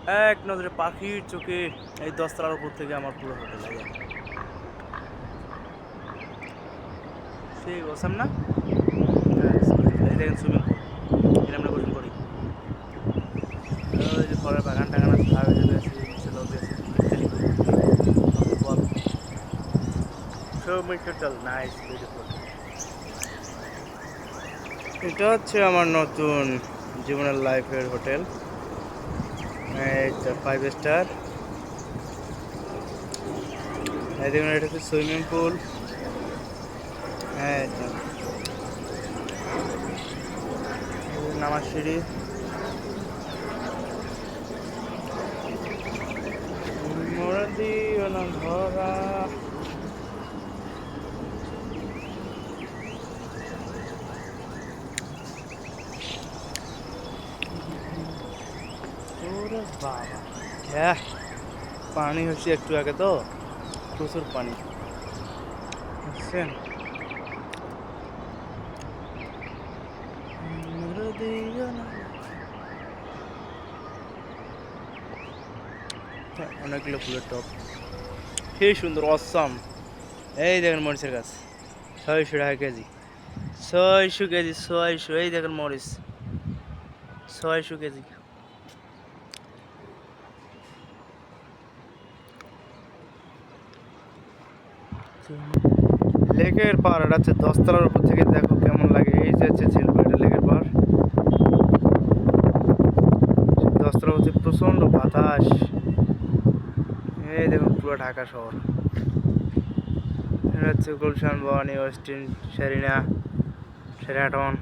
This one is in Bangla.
এক নজরে পাখির চোখে এই 10 তলার উপর থেকে আমার পুরো হোটেল সেই বসাম না। এই দেখেন সুইমিং পুল, এটা আমরা গোসল করি। ওই যে ফলের বাগান টাগান আছে, হাইওয়ে আছে, নিচে লবি আছে, খেলি করি বল। So my hotel nice beautiful. এটা হচ্ছে আমার নতুন জীবনের লাইফের হোটেল, এই 5 স্টার। এই দেখুন এটা হচ্ছে সুইমিং পুল। হ্যাঁ নামার সিঁড়ি, মোরা দিও না ধরা। ওরে বাবা, হ্যাঁ পানি হচ্ছে একটু আগে তো প্রচুর পানি বুঝছেন। মোরা দিও না। অনেকগুলো ফুলের টপ, সেই সুন্দর অসাম। এই দেখেন মরিচের গাছ, 600 টাকা কেজি, 600 কেজি, 600। এই দেখেন মরিচ 600 কেজি। লেকের পার, এটা হচ্ছে 10 তলার উপর থেকে দেখো কেমন লাগে। এই যে হচ্ছে ঝিলপুর লেকের পার, 10 তলার উপর থেকে প্রচন্ড বাতাস। এই দেখুন পুরো ঢাকা শহর। এটা হচ্ছে Gulshan, Bhabani, Westin, Serena, Sheraton.